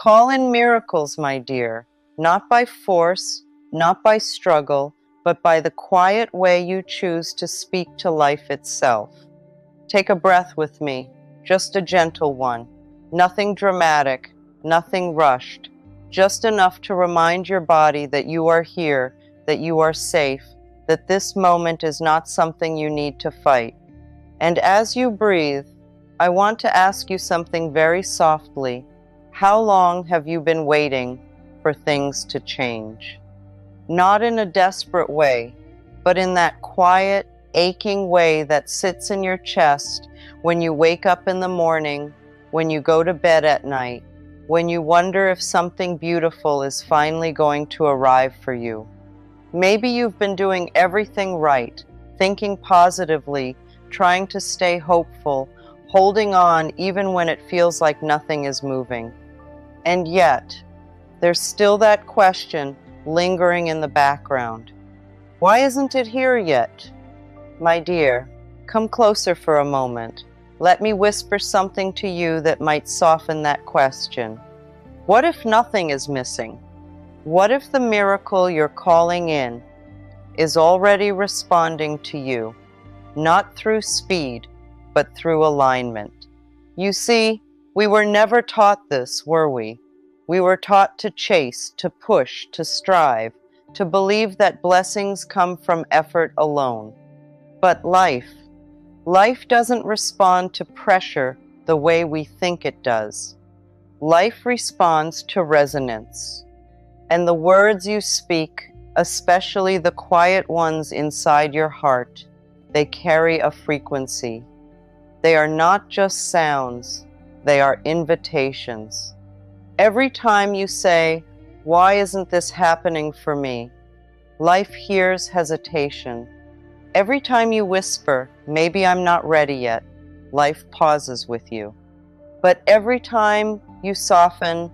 Call in miracles, my dear, not by force, not by struggle, but by the quiet way you choose to speak to life itself. Take a breath with me, just a gentle one. Nothing dramatic, nothing rushed, just enough to remind your body that you are here, that you are safe, that this moment is not something you need to fight. And as you breathe, I want to ask you something very softly. How long have you been waiting for things to change? Not in a desperate way, but in that quiet, aching way that sits in your chest when you wake up in the morning, when you go to bed at night, when you wonder if something beautiful is finally going to arrive for you. Maybe you've been doing everything right, thinking positively, trying to stay hopeful, holding on even when it feels like nothing is moving. And yet, there's still that question lingering in the background. Why isn't it here yet? My dear, come closer for a moment. Let me whisper something to you that might soften that question. What if nothing is missing? What if the miracle you're calling in is already responding to you, not through speed, but through alignment? You see, we were never taught this, were we? We were taught to chase, to push, to strive, to believe that blessings come from effort alone. But life doesn't respond to pressure the way we think it does. Life responds to resonance. And the words you speak, especially the quiet ones inside your heart, they carry a frequency. They are not just sounds, they are invitations. Every time you say, "Why isn't this happening for me?" life hears hesitation. Every time you whisper, "Maybe I'm not ready yet," life pauses with you. But every time you soften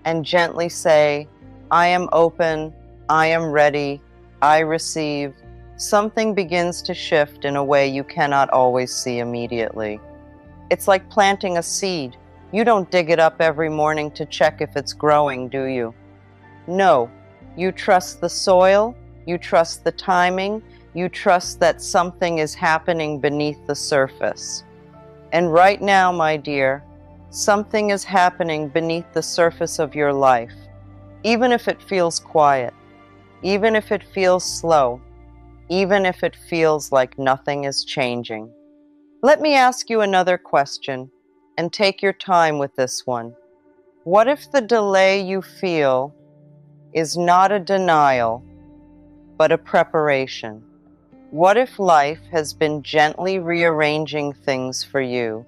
and gently say, "I am open, I am ready, I receive," something begins to shift in a way you cannot always see immediately. It's like planting a seed. You don't dig it up every morning to check if it's growing, do you? No, you trust the soil, you trust the timing, you trust that something is happening beneath the surface. And right now, my dear, something is happening beneath the surface of your life, even if it feels quiet, even if it feels slow, even if it feels like nothing is changing. Let me ask you another question, and take your time with this one. What if the delay you feel is not a denial, but a preparation? What if life has been gently rearranging things for you,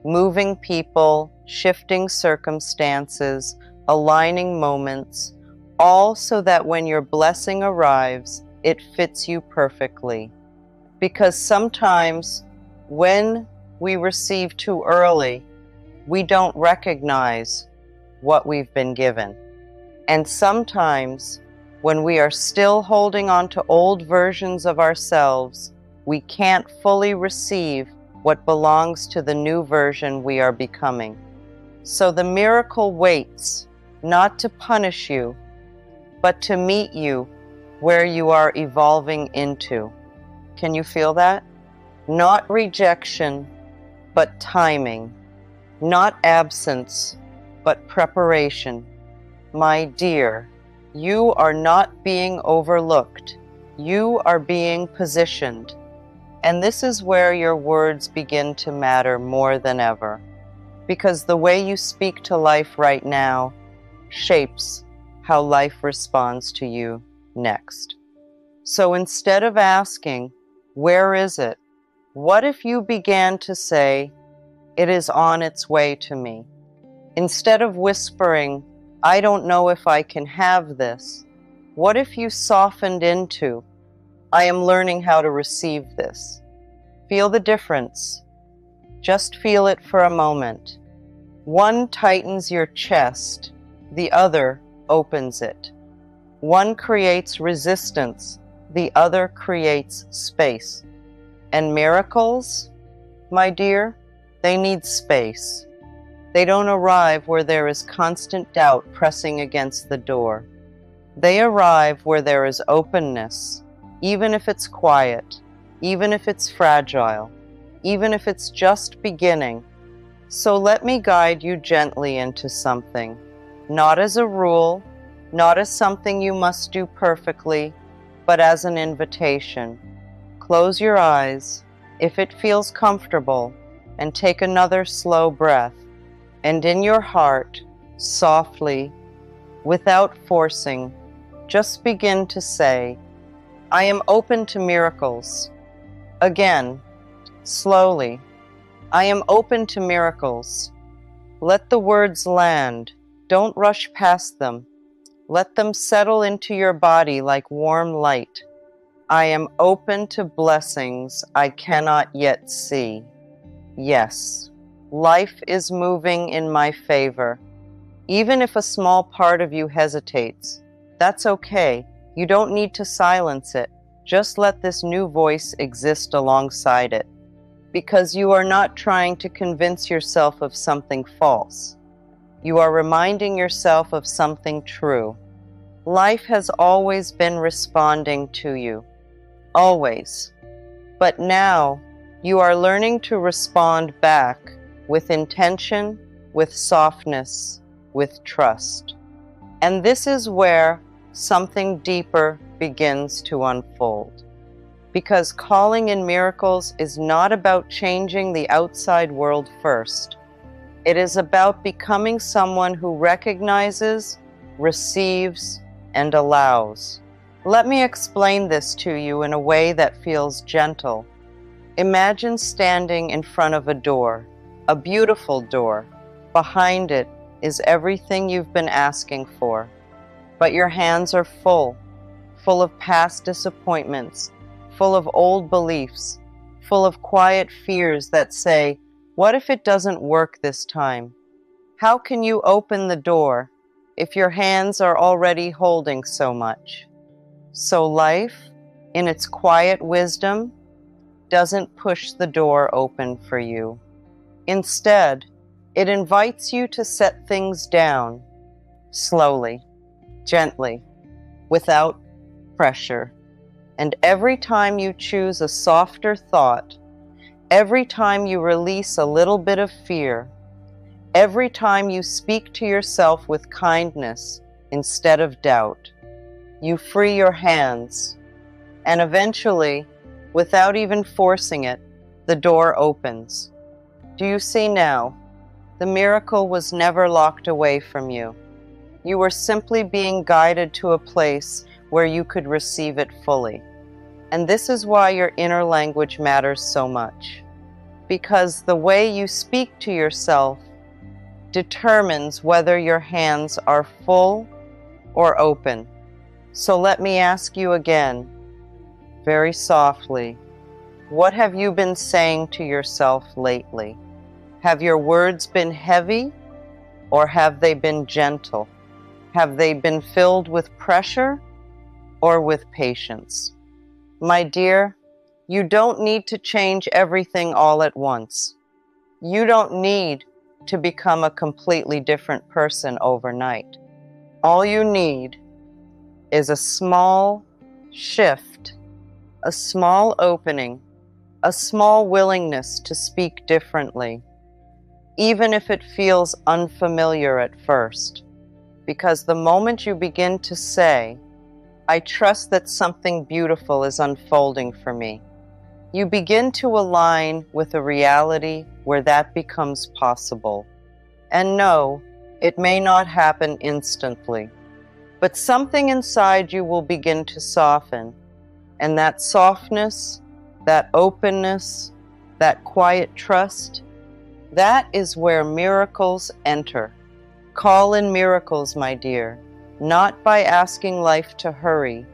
moving people, shifting circumstances, aligning moments, all so that when your blessing arrives, it fits you perfectly? Because sometimes when we receive too early, we don't recognize what we've been given. And sometimes when we are still holding on to old versions of ourselves, we can't fully receive what belongs to the new version we are becoming. So the miracle waits, not to punish you, but to meet you where you are evolving into. Can you feel that? Not rejection, but timing. Not absence, but preparation. My dear, you are not being overlooked. You are being positioned. And this is where your words begin to matter more than ever. Because the way you speak to life right now shapes how life responds to you next. So instead of asking, "Where is it?" what if you began to say, "It is on its way to me"? Instead of whispering, "I don't know if I can have this," what if you softened into, "I am learning how to receive this"? Feel the difference. Just feel it for a moment. One tightens your chest, the other opens it. One creates resistance, the other creates space. And miracles, my dear, they need space. They don't arrive where there is constant doubt pressing against the door. They arrive where there is openness, even if it's quiet, even if it's fragile, even if it's just beginning. So let me guide you gently into something, not as a rule, not as something you must do perfectly, but as an invitation. Close your eyes, if it feels comfortable, and take another slow breath. And in your heart, softly, without forcing, just begin to say, I am open to miracles. Again, slowly, I am open to miracles. Let the words land. Don't rush past them. Let them settle into your body like warm light. I am open to blessings I cannot yet see. Yes, life is moving in my favor. Even if a small part of you hesitates, that's okay. You don't need to silence it. Just let this new voice exist alongside it. Because you are not trying to convince yourself of something false. You are reminding yourself of something true. Life has always been responding to you. Always. But now, you are learning to respond back with intention, with softness, with trust. And this is where something deeper begins to unfold. Because calling in miracles is not about changing the outside world first. It is about becoming someone who recognizes, receives, and allows. Let me explain this to you in a way that feels gentle. Imagine standing in front of a door, a beautiful door. Behind it is everything you've been asking for. But your hands are full of past disappointments, full of old beliefs, full of quiet fears that say, what if it doesn't work this time? How can you open the door if your hands are already holding so much? So life, in its quiet wisdom, doesn't push the door open for you. Instead, it invites you to set things down, slowly, gently, without pressure. And every time you choose a softer thought, every time you release a little bit of fear, every time you speak to yourself with kindness instead of doubt, you free your hands, and eventually, without even forcing it, the door opens. Do you see now? The miracle was never locked away from you. You were simply being guided to a place where you could receive it fully. And this is why your inner language matters so much. Because the way you speak to yourself determines whether your hands are full or open. So let me ask you again, very softly, what have you been saying to yourself lately? Have your words been heavy or have they been gentle? Have they been filled with pressure or with patience? My dear, you don't need to change everything all at once. You don't need to become a completely different person overnight. All you need is a small shift, a small opening, a small willingness to speak differently, even if it feels unfamiliar at first. Because the moment you begin to say, I trust that something beautiful is unfolding for me, you begin to align with a reality where that becomes possible. And no, it may not happen instantly, but something inside you will begin to soften. And that softness, that openness, that quiet trust, that is where miracles enter. Call in miracles, my dear, not by asking life to hurry,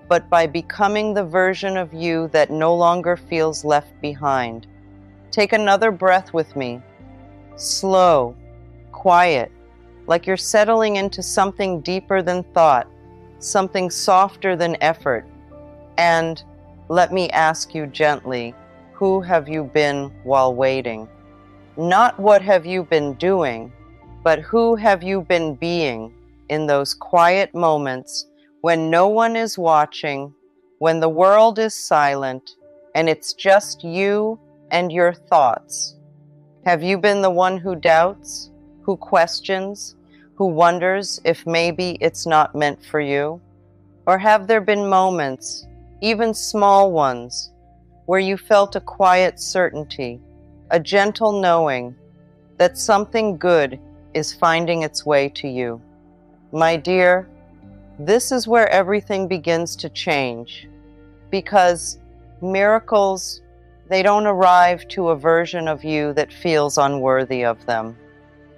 but by becoming the version of you that no longer feels left behind. Take another breath with me. Slow, quiet, like you're settling into something deeper than thought, something softer than effort. And let me ask you gently, who have you been while waiting? Not what have you been doing, but who have you been being in those quiet moments when no one is watching, when the world is silent, and it's just you and your thoughts. Have you been the one who doubts, who questions, who wonders if maybe it's not meant for you? Or have there been moments, even small ones, where you felt a quiet certainty, a gentle knowing that something good is finding its way to you? My dear, this is where everything begins to change, because miracles, they don't arrive to a version of you that feels unworthy of them.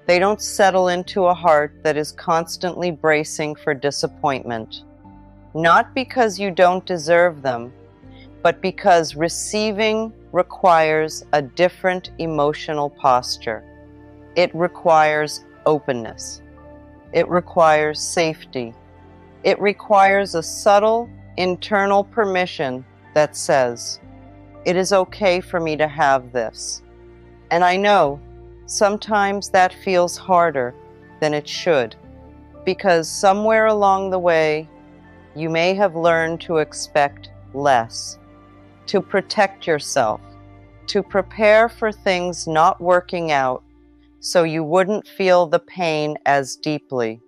They don't settle into a heart that is constantly bracing for disappointment. Not because you don't deserve them, but because receiving requires a different emotional posture. It requires openness. It requires safety. It requires a subtle internal permission that says, it is okay for me to have this. And I know sometimes that feels harder than it should, because somewhere along the way, you may have learned to expect less, to protect yourself, to prepare for things not working out so you wouldn't feel the pain as deeply.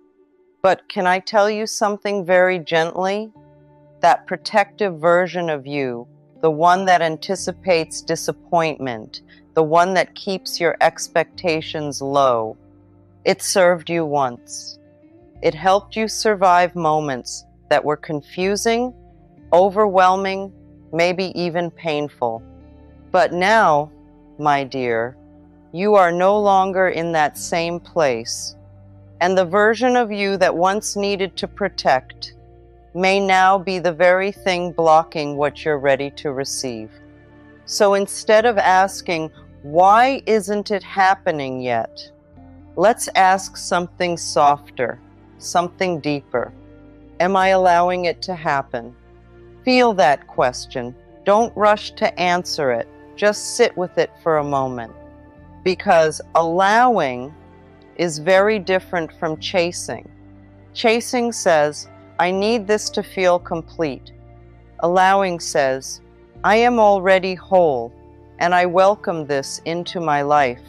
But can I tell you something very gently? That protective version of you, the one that anticipates disappointment, the one that keeps your expectations low, it served you once. It helped you survive moments that were confusing, overwhelming, maybe even painful. But now, my dear, you are no longer in that same place, and the version of you that once needed to protect may now be the very thing blocking what you're ready to receive. So instead of asking, why isn't it happening yet? Let's ask something softer, something deeper. Am I allowing it to happen? Feel that question. Don't rush to answer it. Just sit with it for a moment. Because allowing is very different from chasing. Chasing says, I need this to feel complete. Allowing says, I am already whole, and I welcome this into my life.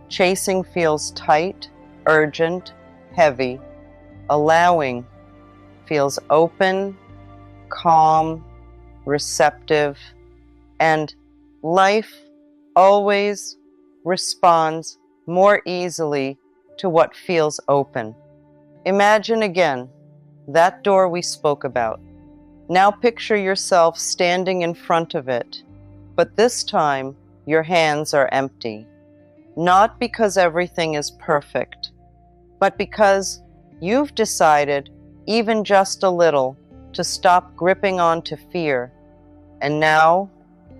Chasing feels tight, urgent, heavy. Allowing feels open, calm, receptive, and life always responds more easily to what feels open. Imagine again that door we spoke about. Now picture yourself standing in front of it, but this time your hands are empty. Not because everything is perfect, but because you've decided, even just a little, to stop gripping on to fear. And now,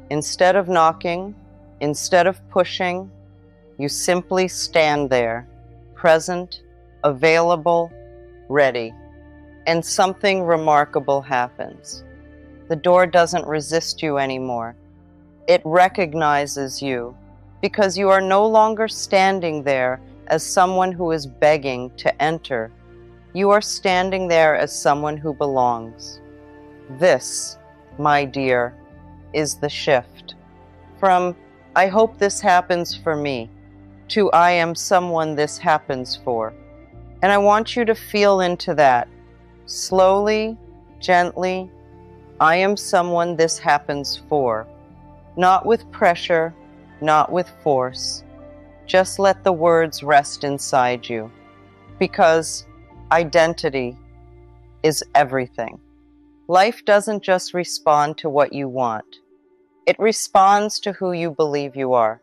instead of knocking, instead of pushing, you simply stand there, present, available, ready. And something remarkable happens. The door doesn't resist you anymore. It recognizes you, because you are no longer standing there as someone who is begging to enter. You are standing there as someone who belongs. This, my dear, is the shift. From, I hope this happens for me, to I am someone this happens for. And I want you to feel into that. Slowly, gently, I am someone this happens for. Not with pressure, not with force. Just let the words rest inside you. Because identity is everything. Life doesn't just respond to what you want. It responds to who you believe you are.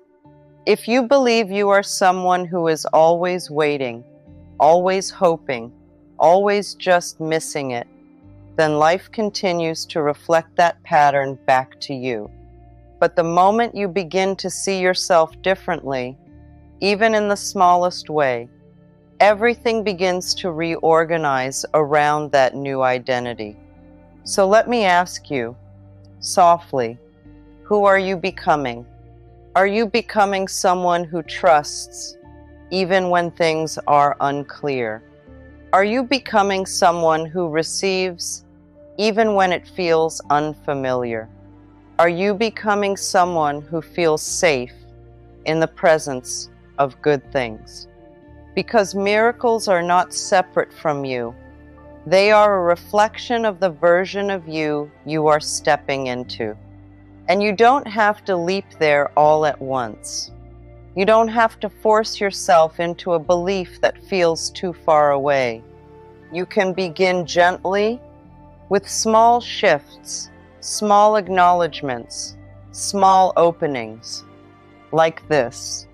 If you believe you are someone who is always waiting, always hoping, always just missing it, then life continues to reflect that pattern back to you. But the moment you begin to see yourself differently, even in the smallest way, everything begins to reorganize around that new identity. So let me ask you, softly, who are you becoming? Are you becoming someone who trusts even when things are unclear? Are you becoming someone who receives even when it feels unfamiliar? Are you becoming someone who feels safe in the presence of good things? Because miracles are not separate from you. They are a reflection of the version of you you are stepping into. And you don't have to leap there all at once. You don't have to force yourself into a belief that feels too far away. You can begin gently with small shifts, small acknowledgments, small openings, like this.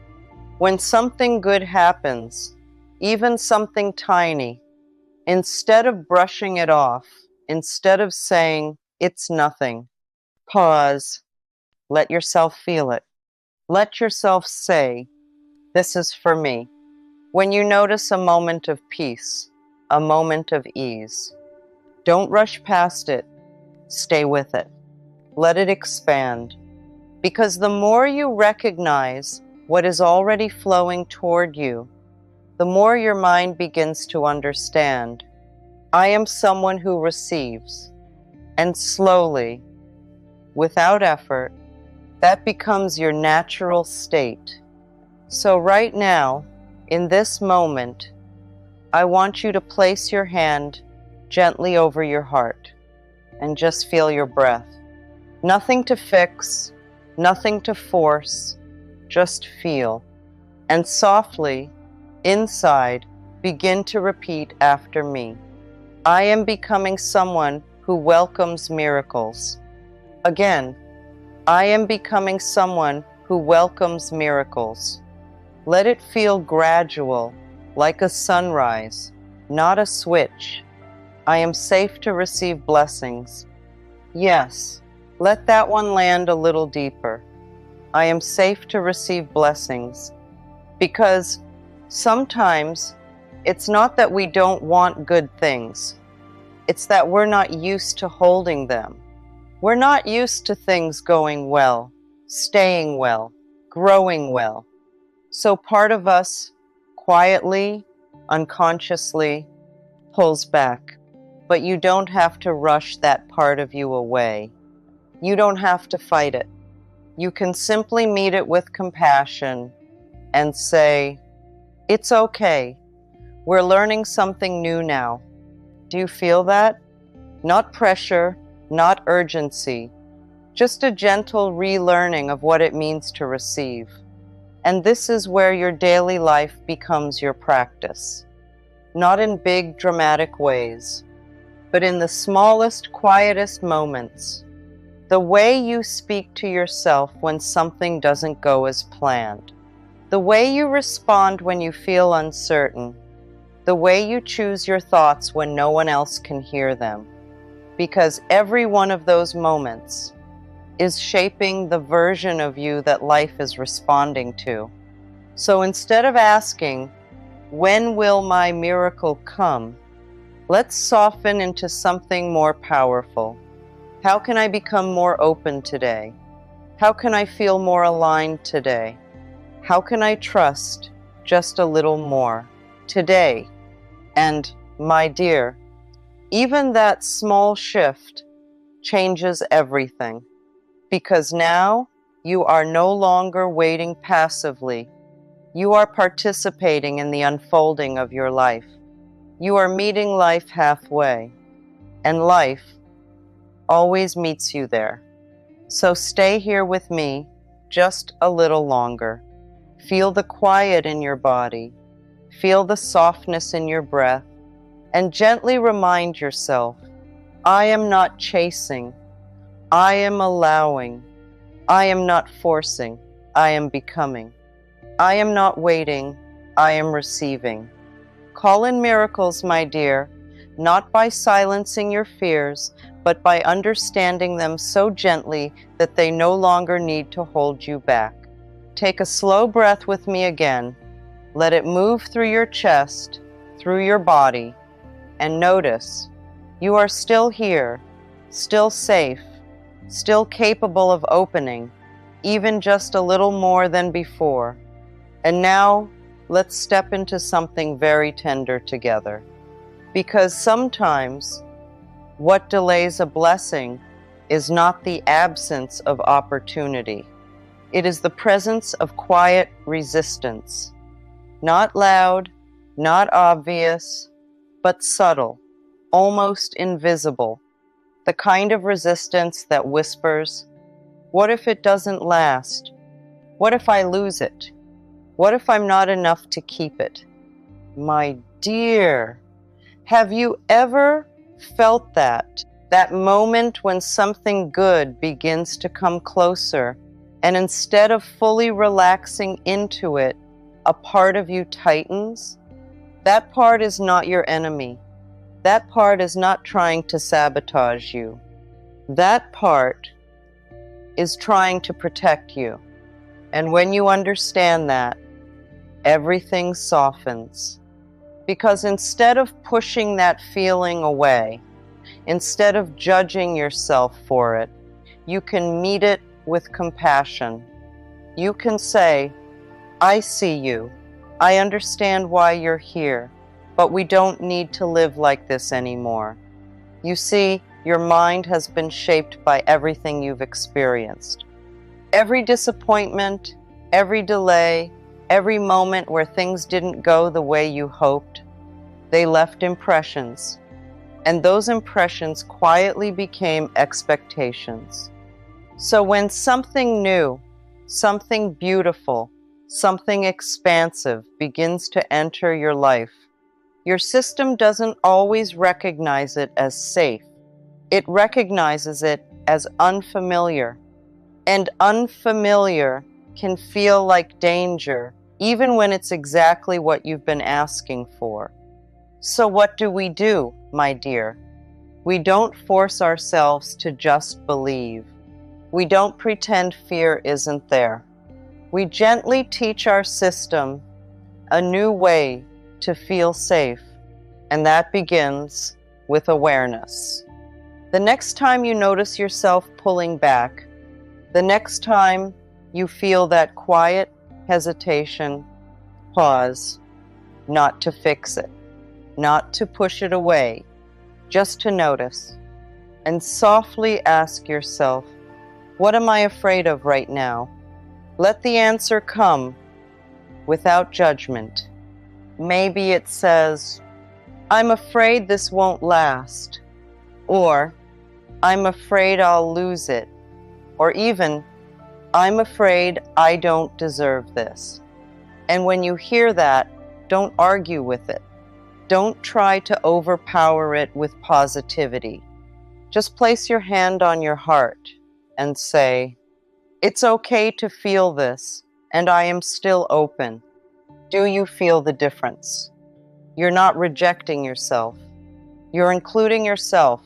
When something good happens, even something tiny, instead of brushing it off, instead of saying, "It's nothing," pause, let yourself feel it. Let yourself say, "This is for me." When you notice a moment of peace, a moment of ease, don't rush past it, stay with it. Let it expand. Because the more you recognize what is already flowing toward you, the more your mind begins to understand, I am someone who receives. And slowly, without effort, that becomes your natural state. So right now, in this moment, I want you to place your hand gently over your heart and just feel your breath. Nothing to fix, nothing to force, just feel. And softly, inside, begin to repeat after me. I am becoming someone who welcomes miracles. Again, I am becoming someone who welcomes miracles. Let it feel gradual, like a sunrise, not a switch. I am safe to receive blessings. Yes, let that one land a little deeper. I am safe to receive blessings. Because sometimes it's not that we don't want good things. It's that we're not used to holding them. We're not used to things going well, staying well, growing well. So part of us quietly, unconsciously pulls back. But you don't have to rush that part of you away. You don't have to fight it. You can simply meet it with compassion and say, "It's okay. We're learning something new now." Do you feel that? Not pressure, not urgency, just a gentle relearning of what it means to receive. And this is where your daily life becomes your practice. Not in big, dramatic ways, but in the smallest, quietest moments. The way you speak to yourself when something doesn't go as planned. The way you respond when you feel uncertain. The way you choose your thoughts when no one else can hear them. Because every one of those moments is shaping the version of you that life is responding to. So instead of asking, "When will my miracle come?" let's soften into something more powerful. How can I become more open today? How can I feel more aligned today? How can I trust just a little more today? And, my dear, even that small shift changes everything. Because now you are no longer waiting passively. You are participating in the unfolding of your life. You are meeting life halfway. And life always meets you there. So stay here with me just a little longer. Feel the quiet in your body. Feel the softness in your breath. And gently remind yourself, I am not chasing. I am allowing. I am not forcing. I am becoming. I am not waiting. I am receiving. Call in miracles, my dear, not by silencing your fears, but by understanding them so gently that they no longer need to hold you back. Take a slow breath with me again. Let it move through your chest, through your body, and notice you are still here, still safe, still capable of opening, even just a little more than before. And now, let's step into something very tender together. Because sometimes, what delays a blessing is not the absence of opportunity. It is the presence of quiet resistance. Not loud, not obvious, but subtle, almost invisible. The kind of resistance that whispers, "What if it doesn't last? What if I lose it? What if I'm not enough to keep it?" My dear, have you ever felt that? That moment when something good begins to come closer, and instead of fully relaxing into it, a part of you tightens? That part is not your enemy. That part is not trying to sabotage you. That part is trying to protect you. And when you understand that, everything softens. Because instead of pushing that feeling away, instead of judging yourself for it, you can meet it with compassion. You can say, "I see you. I understand why you're here, but we don't need to live like this anymore." You see, your mind has been shaped by everything you've experienced. Every disappointment, every delay, every moment where things didn't go the way you hoped, they left impressions. And those impressions quietly became expectations. So when something new, something beautiful, something expansive begins to enter your life, your system doesn't always recognize it as safe. It recognizes it as unfamiliar. And unfamiliar can feel like danger, even when it's exactly what you've been asking for. So what do, my dear? We don't force ourselves to just believe. We don't pretend fear isn't there. We gently teach our system a new way to feel safe, and that begins with awareness. The next time you notice yourself pulling back, the next time you feel that quiet hesitation, pause, not to fix it, not to push it away, just to notice, and softly ask yourself, "What am I afraid of right now?" Let the answer come without judgment. Maybe it says, "I'm afraid this won't last," or "I'm afraid I'll lose it," or even, "I'm afraid I don't deserve this." And when you hear that, don't argue with it. Don't try to overpower it with positivity. Just place your hand on your heart and say, "It's okay to feel this, and I am still open." Do you feel the difference? You're not rejecting yourself. You're including yourself.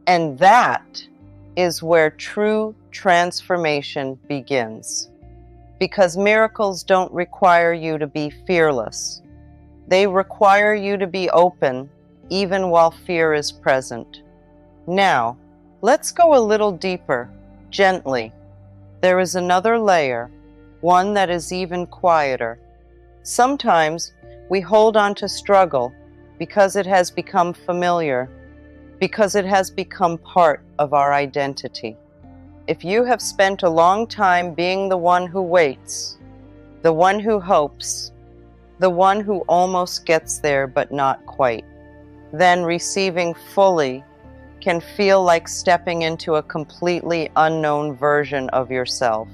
And that is where true transformation begins. Because miracles don't require you to be fearless. They require you to be open, even while fear is present. Now, let's go a little deeper, gently. There is another layer, one that is even quieter. Sometimes we hold on to struggle because it has become familiar, because it has become part of our identity. If you have spent a long time being the one who waits, the one who hopes, the one who almost gets there but not quite, then receiving fully can feel like stepping into a completely unknown version of yourself.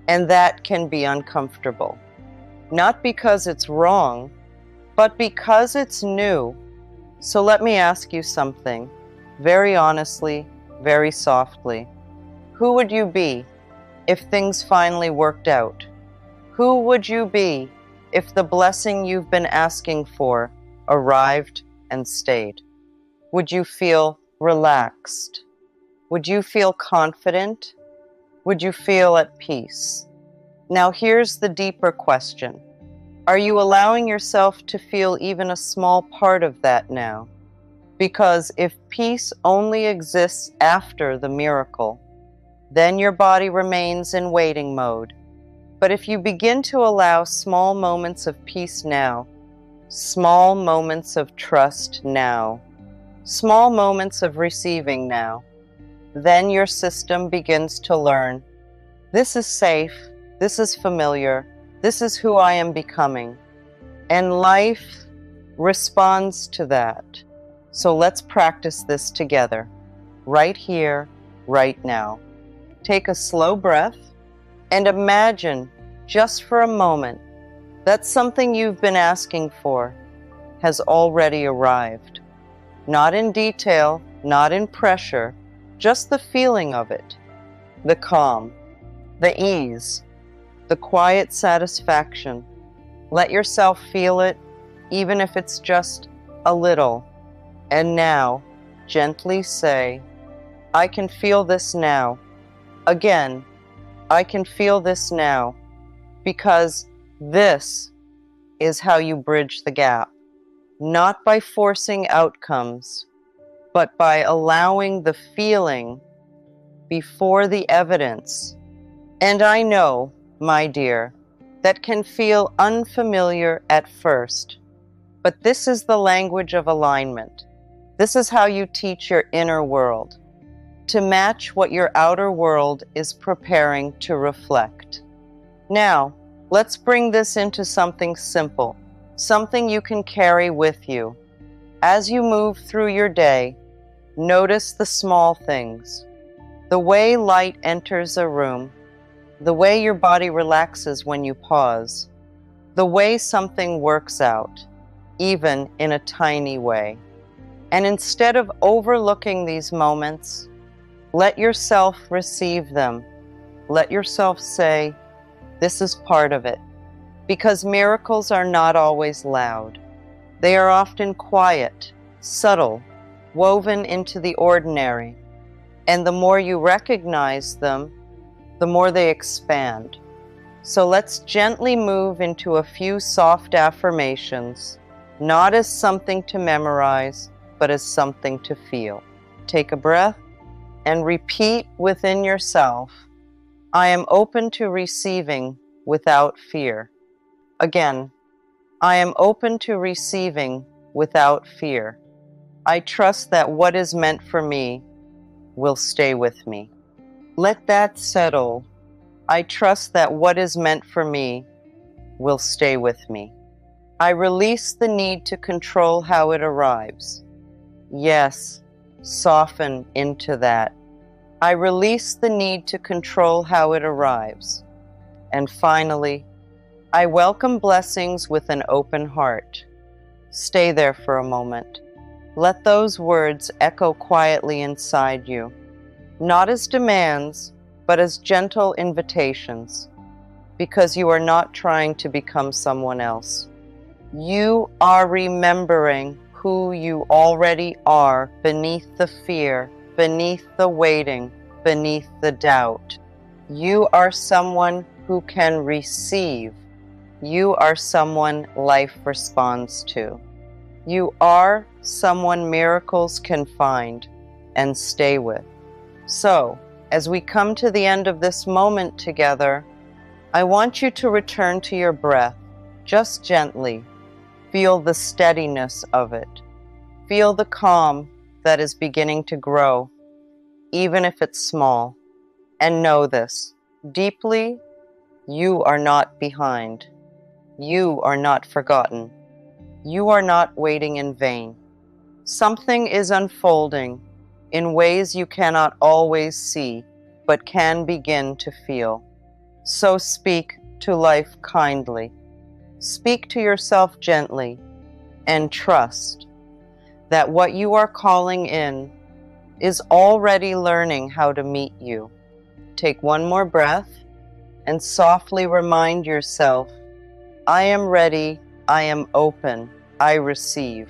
And that can be uncomfortable. Not because it's wrong, but because it's new. So let me ask you something, very honestly, very softly. Who would you be if things finally worked out? Who would you be if the blessing you've been asking for arrived and stayed? Would you feel relaxed? Would you feel confident? Would you feel at peace? Now here's the deeper question. Are you allowing yourself to feel even a small part of that now? Because if peace only exists after the miracle, Then your body remains in waiting mode. But if you begin to allow small moments of peace now, small moments of trust now, small moments of receiving now, then your system begins to learn, this is safe, this is familiar, this is who I am becoming. And life responds to that. So let's practice this together, right here, right now. Take a slow breath and imagine, just for a moment, that something you've been asking for has already arrived. Not in detail, not in pressure, just the feeling of it, the calm, the ease, the quiet satisfaction. Let yourself feel it, even if it's just a little. And now, gently say, I can feel this now. Again, I can feel this now, because this is how you bridge the gap, not by forcing outcomes, but by allowing the feeling before the evidence. And I know, my dear, that can feel unfamiliar at first, but this is the language of alignment. This is how you teach your inner world to match what your outer world is preparing to reflect. Now, let's bring this into something simple, something you can carry with you. As you move through your day, notice the small things, the way light enters a room, the way your body relaxes when you pause, the way something works out, even in a tiny way. And instead of overlooking these moments, let yourself receive them. Let yourself say, this is part of it. Because miracles are not always loud. They are often quiet, subtle, woven into the ordinary. And the more you recognize them, the more they expand. So let's gently move into a few soft affirmations, not as something to memorize, but as something to feel. Take a breath and repeat within yourself, I am open to receiving without fear. Again, I am open to receiving without fear. I trust that what is meant for me will stay with me. Let that settle. I trust that what is meant for me will stay with me. I release the need to control how it arrives. Yes, soften into that. I release the need to control how it arrives. And finally, I welcome blessings with an open heart. Stay there for a moment. Let those words echo quietly inside you, not as demands, but as gentle invitations, because you are not trying to become someone else. You are remembering who you already are beneath the fear, beneath the waiting, beneath the doubt. You are someone who can receive. You are someone life responds to. You are someone miracles can find and stay with. So, as we come to the end of this moment together, I want you to return to your breath, just gently. Feel the steadiness of it. Feel the calm that is beginning to grow, even if it's small. And know this, deeply, you are not behind. You are not forgotten. You are not waiting in vain. Something is unfolding in ways you cannot always see, but can begin to feel. So speak to life kindly. Speak to yourself gently and trust that what you are calling in is already learning how to meet you. Take one more breath and softly remind yourself, I am ready, I am open, I receive.